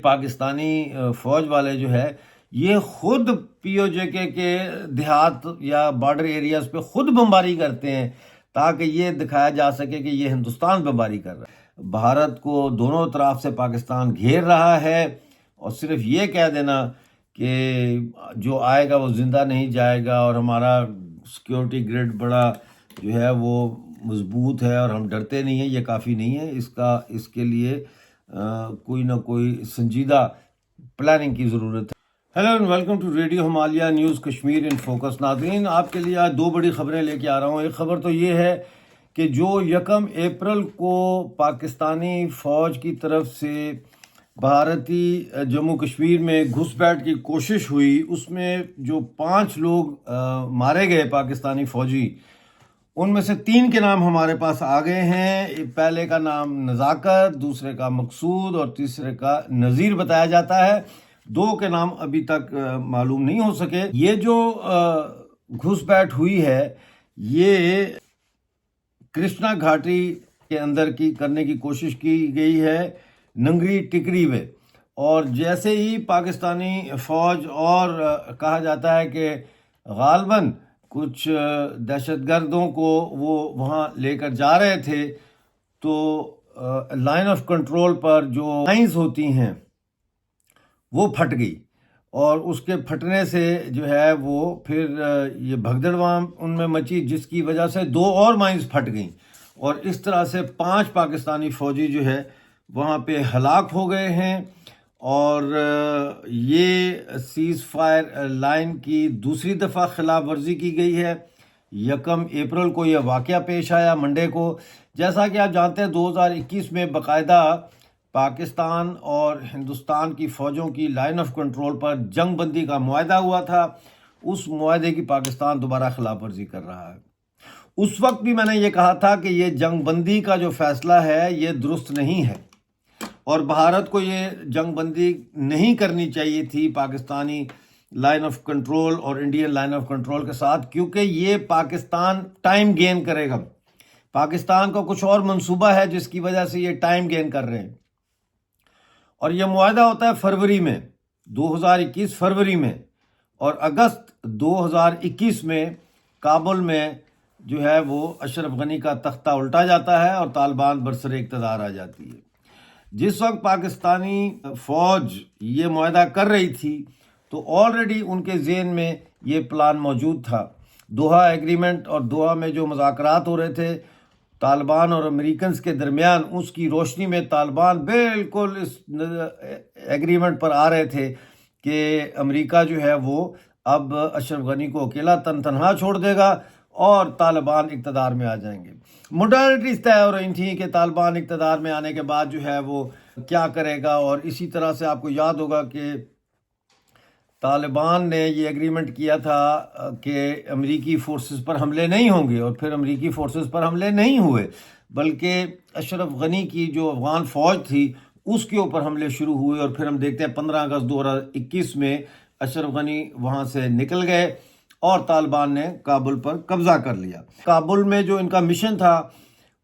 پاکستانی فوج والے جو ہے یہ خود پی او جے کے دیہات یا بارڈر ایریاز پہ خود بمباری کرتے ہیں تاکہ یہ دکھایا جا سکے کہ یہ ہندوستان بمباری کر رہا ہے۔ بھارت کو دونوں طرف سے پاکستان گھیر رہا ہے، اور صرف یہ کہہ دینا کہ جو آئے گا وہ زندہ نہیں جائے گا، اور ہمارا سیکیورٹی گریڈ بڑا جو ہے وہ مضبوط ہے اور ہم ڈرتے نہیں ہیں، یہ کافی نہیں ہے۔ اس کے لیے کوئی نہ کوئی سنجیدہ پلاننگ کی ضرورت ہے۔ Hello and welcome to radio Himalaya news Kashmir in focus. ناظرین، آپ کے لیے آج دو بڑی خبریں لے کے آ رہا ہوں۔ ایک خبر تو یہ ہے کہ جو 1 اپریل کو پاکستانی فوج کی طرف سے بھارتی جموں کشمیر میں گھس بیٹھ کی کوشش ہوئی، اس میں جو 5 لوگ مارے گئے پاکستانی فوجی، ان میں سے 3 کے نام ہمارے پاس آ گئے ہیں۔ پہلے کا نام نزاکت، دوسرے کا مقصود اور تیسرے کا نذیر بتایا جاتا ہے۔ 2 کے نام ابھی تک معلوم نہیں ہو سکے۔ یہ جو گھس بیٹھ ہوئی ہے یہ کرشنا گھاٹی کے اندر کرنے کی کوشش کی گئی ہے، ننگری ٹکری میں، اور جیسے ہی پاکستانی فوج اور کہا جاتا ہے کہ غالباً کچھ دہشت گردوں کو وہ وہاں لے کر جا رہے تھے، تو لائن آف کنٹرول پر جو لائنز ہوتی ہیں وہ پھٹ گئی، اور اس کے پھٹنے سے جو ہے وہ پھر یہ بھگدڑ وہاں ان میں مچی، جس کی وجہ سے 2 اور مائنز پھٹ گئیں، اور اس طرح سے 5 پاکستانی فوجی جو ہے وہاں پہ ہلاک ہو گئے ہیں۔ اور یہ سیز فائر لائن کی دوسری دفعہ خلاف ورزی کی گئی ہے۔ 1 اپریل کو یہ واقعہ پیش آیا، منڈے کو۔ جیسا کہ آپ جانتے ہیں 2021 میں باقاعدہ پاکستان اور ہندوستان کی فوجوں کی لائن آف کنٹرول پر جنگ بندی کا معاہدہ ہوا تھا، اس معاہدے کی پاکستان دوبارہ خلاف ورزی کر رہا ہے۔ اس وقت بھی میں نے یہ کہا تھا کہ یہ جنگ بندی کا جو فیصلہ ہے یہ درست نہیں ہے، اور بھارت کو یہ جنگ بندی نہیں کرنی چاہیے تھی پاکستانی لائن آف کنٹرول اور انڈین لائن آف کنٹرول کے ساتھ، کیونکہ یہ پاکستان ٹائم گین کرے گا۔ پاکستان کا کچھ اور منصوبہ ہے جس کی وجہ سے یہ ٹائم گین کر رہے ہیں، اور یہ معاہدہ ہوتا ہے فروری میں، 2021 فروری میں، اور اگست 2021 میں کابل میں جو ہے وہ اشرف غنی کا تختہ الٹا جاتا ہے اور طالبان برسر اقتدار آ جاتی ہے۔ جس وقت پاکستانی فوج یہ معاہدہ کر رہی تھی تو آلریڈی ان کے ذہن میں یہ پلان موجود تھا۔ دوحہ ایگریمنٹ اور دوحہ میں جو مذاکرات ہو رہے تھے طالبان اور امریکنز کے درمیان، اس کی روشنی میں طالبان بالکل اس ایگریمنٹ پر آ رہے تھے کہ امریکہ جو ہے وہ اب اشرف غنی کو اکیلا تنہا چھوڑ دے گا اور طالبان اقتدار میں آ جائیں گے۔ موڈالٹیز طے ہو رہی تھیں کہ طالبان اقتدار میں آنے کے بعد جو ہے وہ کیا کرے گا، اور اسی طرح سے آپ کو یاد ہوگا کہ طالبان نے یہ ایگریمنٹ کیا تھا کہ امریکی فورسز پر حملے نہیں ہوں گے، اور پھر امریکی فورسز پر حملے نہیں ہوئے، بلکہ اشرف غنی کی جو افغان فوج تھی اس کے اوپر حملے شروع ہوئے، اور پھر ہم دیکھتے ہیں 15 اگست 2021 میں اشرف غنی وہاں سے نکل گئے اور طالبان نے کابل پر قبضہ کر لیا۔ کابل میں جو ان کا مشن تھا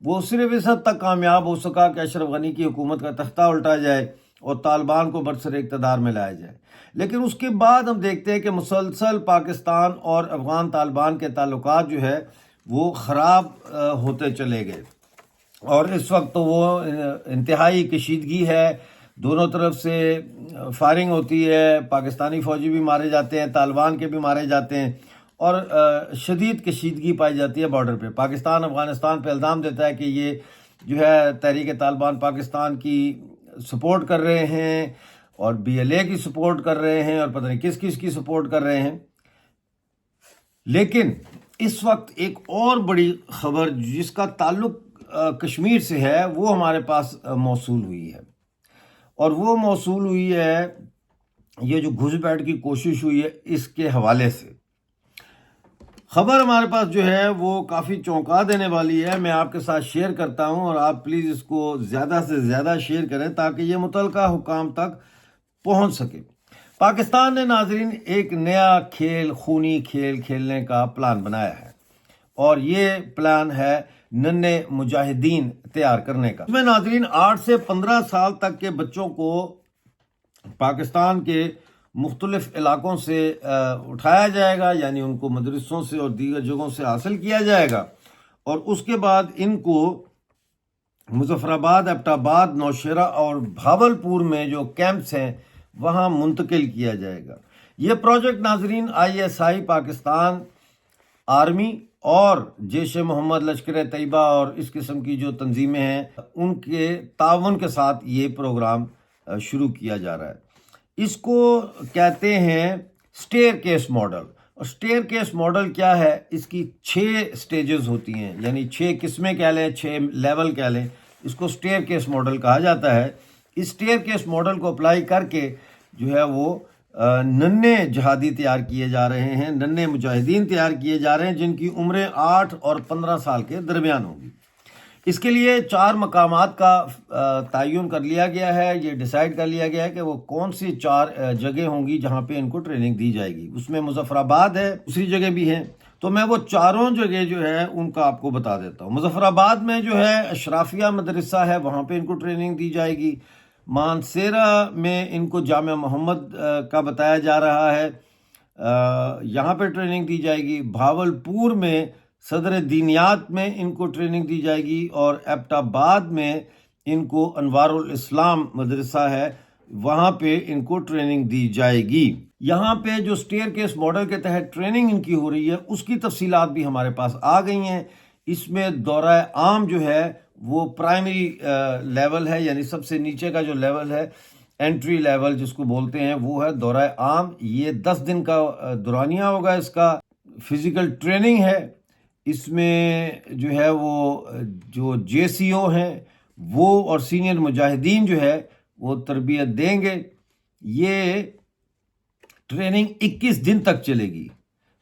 وہ صرف اس حد تک کامیاب ہو سکا کہ اشرف غنی کی حکومت کا تختہ الٹا جائے اور طالبان کو برسر اقتدار میں لایا جائے، لیکن اس کے بعد ہم دیکھتے ہیں کہ مسلسل پاکستان اور افغان طالبان کے تعلقات جو ہے وہ خراب ہوتے چلے گئے، اور اس وقت تو وہ انتہائی کشیدگی ہے، دونوں طرف سے فائرنگ ہوتی ہے، پاکستانی فوجی بھی مارے جاتے ہیں، طالبان کے بھی مارے جاتے ہیں، اور شدید کشیدگی پائی جاتی ہے بارڈر پہ۔ پاکستان افغانستان پہ الزام دیتا ہے کہ یہ جو ہے تحریک طالبان پاکستان کی سپورٹ کر رہے ہیں اور BLA کی سپورٹ کر رہے ہیں اور پتہ نہیں کس کس کی سپورٹ کر رہے ہیں۔ لیکن اس وقت ایک اور بڑی خبر جس کا تعلق کشمیر سے ہے وہ ہمارے پاس موصول ہوئی ہے، اور وہ موصول ہوئی ہے یہ جو گھس بیٹھ کی کوشش ہوئی ہے اس کے حوالے سے۔ خبر ہمارے پاس جو ہے وہ کافی چونکا دینے والی ہے، میں آپ کے ساتھ شیئر کرتا ہوں، اور آپ پلیز اس کو زیادہ سے زیادہ شیئر کریں تاکہ یہ متعلقہ حکام تک پہنچ سکے۔ پاکستان نے ناظرین ایک نیا کھیل، خونی کھیل کھیلنے کا پلان بنایا ہے، اور یہ پلان ہے ننھے مجاہدین تیار کرنے کا۔ اس میں ناظرین 8 سے 15 سال تک کے بچوں کو پاکستان کے مختلف علاقوں سے اٹھایا جائے گا، یعنی ان کو مدرسوں سے اور دیگر جگہوں سے حاصل کیا جائے گا، اور اس کے بعد ان کو مظفر آباد، ایبٹ آباد، نوشہرہ اور بھاولپور میں جو کیمپس ہیں وہاں منتقل کیا جائے گا۔ یہ پروجیکٹ ناظرین ISI پاکستان آرمی اور جیش محمد، لشکر طیبہ اور اس قسم کی جو تنظیمیں ہیں ان کے تعاون کے ساتھ یہ پروگرام شروع کیا جا رہا ہے۔ اس کو کہتے ہیں سٹیئر کیس ماڈل۔ اور سٹیئر کیس ماڈل کیا ہے؟ اس کی 6 سٹیجز ہوتی ہیں، یعنی 6 قسمیں کہہ لیں، 6 لیول کہہ لیں، اس کو سٹیئر کیس ماڈل کہا جاتا ہے۔ اس سٹیئر کیس ماڈل کو اپلائی کر کے جو ہے وہ ننھے جہادی تیار کیے جا رہے ہیں، ننھے مجاہدین تیار کیے جا رہے ہیں جن کی عمریں 8 اور 15 سال کے درمیان ہوگی۔ اس کے لیے 4 مقامات کا تعین کر لیا گیا ہے، یہ ڈیسائیڈ کر لیا گیا ہے کہ وہ کون سی 4 جگہ ہوں گی جہاں پہ ان کو ٹریننگ دی جائے گی۔ اس میں مظفر آباد ہے، دوسری جگہ بھی ہیں، تو میں وہ چاروں جگہ جو ہے ان کا آپ کو بتا دیتا ہوں۔ مظفر آباد میں جو ہے اشرافیہ مدرسہ ہے، وہاں پہ ان کو ٹریننگ دی جائے گی۔ مانسیرہ میں ان کو جامع محمد کا بتایا جا رہا ہے، یہاں پہ ٹریننگ دی جائے گی۔ بھاولپور میں صدر دینیات میں ان کو ٹریننگ دی جائے گی، اور ایبٹ آباد میں ان کو انوار الاسلام مدرسہ ہے، وہاں پہ ان کو ٹریننگ دی جائے گی۔ یہاں پہ جو سٹیئر کیس ماڈل کے تحت ٹریننگ ان کی ہو رہی ہے اس کی تفصیلات بھی ہمارے پاس آ گئی ہیں۔ اس میں دورہ عام جو ہے وہ پرائمری لیول ہے، یعنی سب سے نیچے کا جو لیول ہے، انٹری لیول جس کو بولتے ہیں، وہ ہے دورہ عام۔ یہ 10 دن کا دورانیہ ہوگا، اس کا فزیکل ٹریننگ ہے۔ اس میں جو ہے وہ جو JCO ہیں وہ اور سینئر مجاہدین جو ہے وہ تربیت دیں گے۔ یہ ٹریننگ 21 دن تک چلے گی۔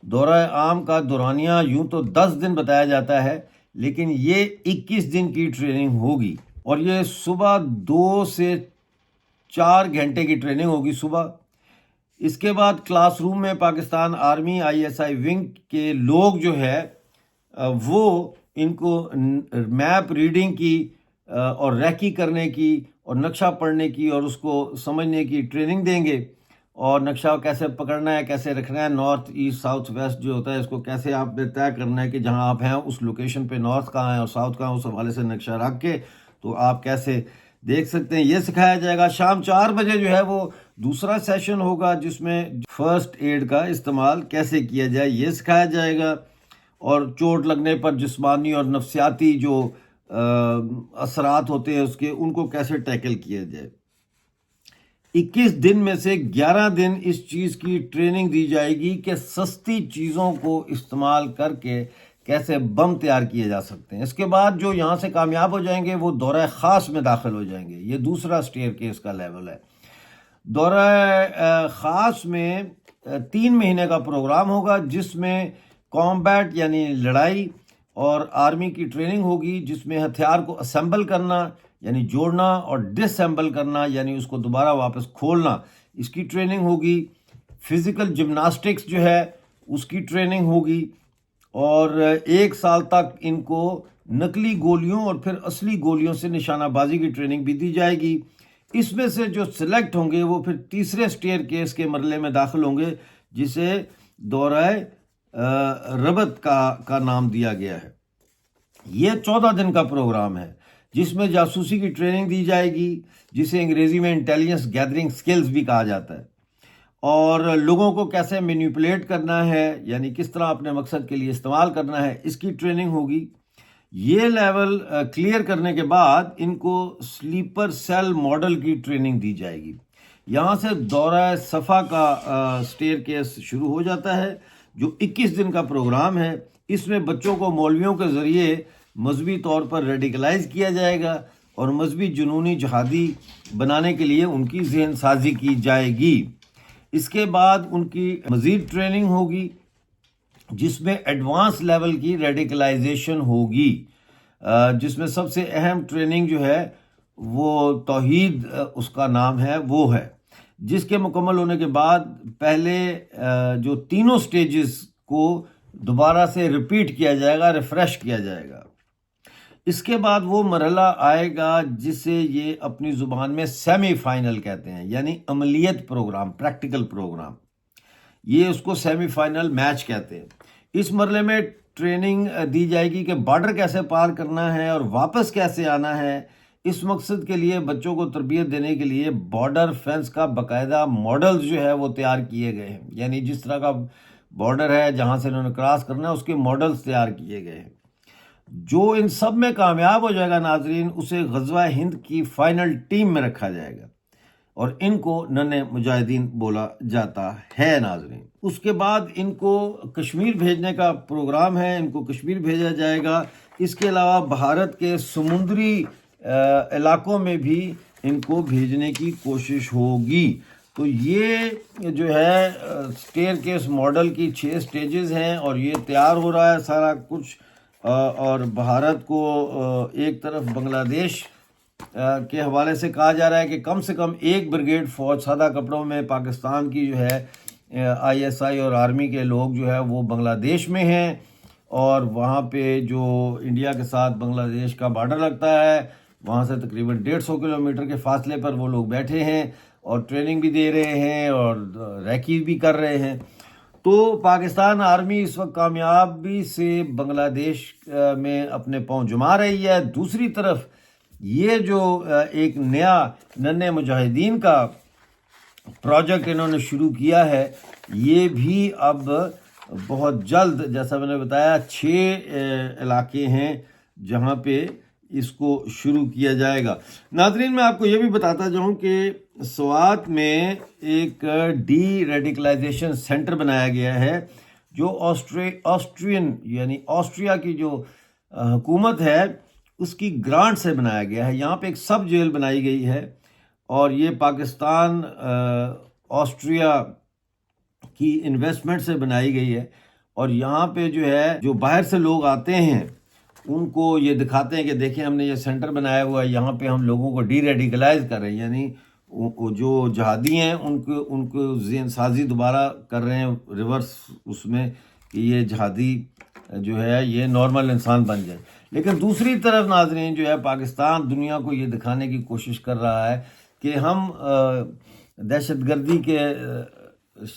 دورہ عام کا دورانیہ یوں تو 10 دن بتایا جاتا ہے، لیکن یہ 21 دن کی ٹریننگ ہوگی، اور یہ صبح 2 سے 4 گھنٹے کی ٹریننگ ہوگی صبح۔ اس کے بعد کلاس روم میں پاکستان آرمی ISI ونگ کے لوگ جو ہے وہ ان کو میپ ریڈنگ کی اور ریکی کرنے کی اور نقشہ پڑھنے کی اور اس کو سمجھنے کی ٹریننگ دیں گے، اور نقشہ کیسے پکڑنا ہے، کیسے رکھنا ہے، نارتھ ایسٹ ساؤتھ ویسٹ جو ہوتا ہے اس کو کیسے آپ نے طے کرنا ہے کہ جہاں آپ ہیں اس لوکیشن پہ نارتھ کہاں ہے اور ساؤتھ کہاں، اس حوالے سے نقشہ رکھ کے تو آپ کیسے دیکھ سکتے ہیں، یہ سکھایا جائے گا۔ شام 4 بجے جو ہے وہ دوسرا سیشن ہوگا جس میں فرسٹ ایڈ کا استعمال کیسے کیا جائے یہ سکھایا جائے گا، اور چوٹ لگنے پر جسمانی اور نفسیاتی جو اثرات ہوتے ہیں اس کے، ان کو کیسے ٹیکل کیا جائے۔ 21 دن میں سے 11 دن اس چیز کی ٹریننگ دی جائے گی کہ سستی چیزوں کو استعمال کر کے کیسے بم تیار کیے جا سکتے ہیں۔ اس کے بعد جو یہاں سے کامیاب ہو جائیں گے وہ دورہ خاص میں داخل ہو جائیں گے۔ یہ دوسرا سٹیئر کیس کا لیول ہے۔ دورہ خاص میں 3 مہینے کا پروگرام ہوگا جس میں کامبیٹ یعنی لڑائی اور آرمی کی ٹریننگ ہوگی، جس میں ہتھیار کو اسمبل کرنا یعنی جوڑنا اور ڈس اسمبل کرنا یعنی اس کو دوبارہ واپس کھولنا، اس کی ٹریننگ ہوگی۔ فزیکل جمناسٹکس جو ہے اس کی ٹریننگ ہوگی، اور 1 سال تک ان کو نقلی گولیوں اور پھر اصلی گولیوں سے نشانہ بازی کی ٹریننگ بھی دی جائے گی۔ اس میں سے جو سلیکٹ ہوں گے وہ پھر تیسرے سٹیئر کیس کے مرحلے میں داخل ہوں گے جسے دورہ ربط کا نام دیا گیا ہے۔ یہ 14 دن کا پروگرام ہے جس میں جاسوسی کی ٹریننگ دی جائے گی، جسے انگریزی میں انٹیلیجنس گیدرنگ سکلز بھی کہا جاتا ہے، اور لوگوں کو کیسے مینیپولیٹ کرنا ہے یعنی کس طرح اپنے مقصد کے لیے استعمال کرنا ہے، اس کی ٹریننگ ہوگی۔ یہ لیول کلیئر کرنے کے بعد ان کو سلیپر سیل ماڈل کی ٹریننگ دی جائے گی۔ یہاں سے دورہ صفا کا سٹیئر کیس شروع ہو جاتا ہے جو 21 دن کا پروگرام ہے۔ اس میں بچوں کو مولویوں کے ذریعے مذہبی طور پر ریڈیکلائز کیا جائے گا اور مذہبی جنونی جہادی بنانے کے لیے ان کی ذہن سازی کی جائے گی۔ اس کے بعد ان کی مزید ٹریننگ ہوگی جس میں ایڈوانس لیول کی ریڈیکلائزیشن ہوگی، جس میں سب سے اہم ٹریننگ جو ہے وہ توحید اس کا نام ہے، وہ ہے، جس کے مکمل ہونے کے بعد پہلے جو تینوں سٹیجز کو دوبارہ سے ریپیٹ کیا جائے گا، ریفریش کیا جائے گا۔ اس کے بعد وہ مرحلہ آئے گا جسے یہ اپنی زبان میں سیمی فائنل کہتے ہیں، یعنی عملیت پروگرام، پریکٹیکل پروگرام، یہ اس کو سیمی فائنل میچ کہتے ہیں۔ اس مرحلے میں ٹریننگ دی جائے گی کہ بارڈر کیسے پار کرنا ہے اور واپس کیسے آنا ہے۔ اس مقصد کے لیے بچوں کو تربیت دینے کے لیے بارڈر فینس کا باقاعدہ ماڈل جو ہے وہ تیار کیے گئے ہیں، یعنی جس طرح کا بارڈر ہے جہاں سے انہوں نے کراس کرنا ہے اس کے ماڈلز تیار کیے گئے ہیں۔ جو ان سب میں کامیاب ہو جائے گا ناظرین، اسے غزوہ ہند کی فائنل ٹیم میں رکھا جائے گا، اور ان کو ننھے مجاہدین بولا جاتا ہے ناظرین۔ اس کے بعد ان کو کشمیر بھیجنے کا پروگرام ہے، ان کو کشمیر بھیجا جائے گا۔ اس کے علاوہ بھارت کے سمندری علاقوں میں بھی ان کو بھیجنے کی کوشش ہوگی۔ تو یہ جو ہے اسٹیئر کیس ماڈل کی 6 سٹیجز ہیں، اور یہ تیار ہو رہا ہے سارا کچھ، اور بھارت کو ایک طرف بنگلہ دیش کے حوالے سے کہا جا رہا ہے کہ کم سے کم ایک بریگیڈ فوج سادہ کپڑوں میں پاکستان کی جو ہے آئی ایس آئی اور آرمی کے لوگ جو ہے وہ بنگلہ دیش میں ہیں، اور وہاں پہ جو انڈیا کے ساتھ بنگلہ دیش کا بارڈر لگتا ہے وہاں سے تقریباً 150 کلومیٹر کے فاصلے پر وہ لوگ بیٹھے ہیں اور ٹریننگ بھی دے رہے ہیں اور ریکی بھی کر رہے ہیں۔ تو پاکستان آرمی اس وقت کامیابی سے بنگلہ دیش میں اپنے پاؤں جما رہی ہے۔ دوسری طرف یہ جو ایک نیا ننھے مجاہدین کا پروجیکٹ انہوں نے شروع کیا ہے، یہ بھی اب بہت جلد، جیسا میں نے بتایا 6 علاقے ہیں جہاں پہ اس کو شروع کیا جائے گا۔ ناظرین میں آپ کو یہ بھی بتاتا جاؤں کہ سوات میں ایک ڈی ریڈیکلائزیشن سینٹر بنایا گیا ہے، جو آسٹرین یعنی آسٹریا کی جو حکومت ہے اس کی گرانٹ سے بنایا گیا ہے۔ یہاں پہ ایک سب جیل بنائی گئی ہے، اور یہ پاکستان آسٹریا کی انویسٹمنٹ سے بنائی گئی ہے، اور یہاں پہ جو ہے جو باہر سے لوگ آتے ہیں ان کو یہ دکھاتے ہیں کہ دیکھیں ہم نے یہ سینٹر بنایا ہوا ہے، یہاں پہ ہم لوگوں کو ڈی ریڈیکلائز کر رہے ہیں، یعنی جو جہادی ہیں ان کو ذہن سازی دوبارہ کر رہے ہیں ریورس اس میں، کہ یہ جہادی جو ہے یہ نارمل انسان بن جائے۔ لیکن دوسری طرف ناظرین جو ہے پاکستان دنیا کو یہ دکھانے کی کوشش کر رہا ہے کہ ہم دہشت گردی کے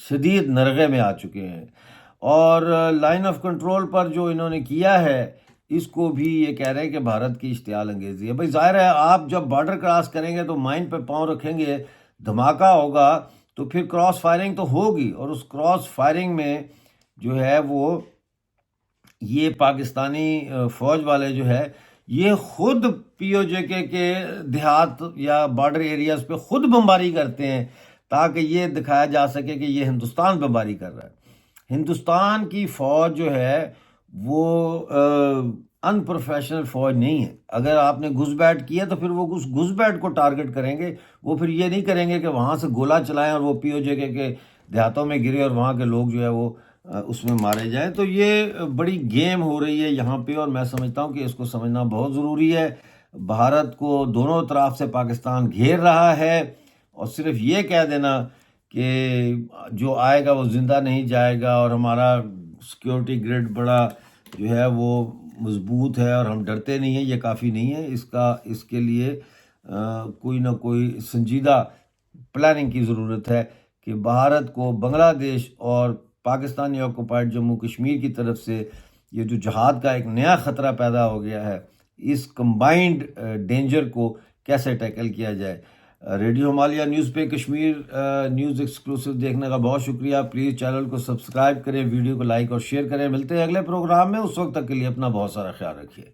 شدید نرغے میں آ چکے ہیں، اور لائن آف کنٹرول پر جو انہوں نے کیا ہے اس کو بھی یہ کہہ رہے ہیں کہ بھارت کی اشتعال انگیزی ہے۔ بھائی ظاہر ہے آپ جب بارڈر کراس کریں گے تو مائن پہ پاؤں رکھیں گے، دھماکہ ہوگا تو پھر کراس فائرنگ تو ہوگی، اور اس کراس فائرنگ میں جو ہے وہ یہ پاکستانی فوج والے جو ہے یہ خود پی او جے کے دیہات یا بارڈر ایریاز پہ خود بمباری کرتے ہیں، تاکہ یہ دکھایا جا سکے کہ یہ ہندوستان بمباری کر رہا ہے۔ ہندوستان کی فوج جو ہے وہ ان پروفیشنل فوج نہیں ہے۔ اگر آپ نے گھس بیٹھ کیا تو پھر وہ گھس بیٹھ کو ٹارگٹ کریں گے، وہ پھر یہ نہیں کریں گے کہ وہاں سے گولہ چلائیں اور وہ پی او جے کے دیہاتوں میں گرے اور وہاں کے لوگ جو ہے وہ اس میں مارے جائیں۔ تو یہ بڑی گیم ہو رہی ہے یہاں پہ، اور میں سمجھتا ہوں کہ اس کو سمجھنا بہت ضروری ہے۔ بھارت کو دونوں طرف سے پاکستان گھیر رہا ہے، اور صرف یہ کہہ دینا کہ جو آئے گا وہ زندہ نہیں جائے گا، اور ہمارا سیکیورٹی گریڈ بڑا جو ہے وہ مضبوط ہے اور ہم ڈرتے نہیں ہیں، یہ کافی نہیں ہے۔ اس کے لیے کوئی نہ کوئی سنجیدہ پلاننگ کی ضرورت ہے کہ بھارت کو بنگلہ دیش اور پاکستانی آکوپائڈ جموں کشمیر کی طرف سے یہ جو جہاد کا ایک نیا خطرہ پیدا ہو گیا ہے، اس کمبائنڈ ڈینجر کو کیسے ٹیکل کیا جائے۔ ریڈیو ہمالیہ نیوز پہ کشمیر نیوز ایکسکلوسیو دیکھنے کا بہت شکریہ۔ پلیز چینل کو سبسکرائب کریں، ویڈیو کو لائک اور شیئر کریں۔ ملتے ہیں اگلے پروگرام میں، اس وقت تک کے لیے اپنا بہت سارا خیال رکھیے۔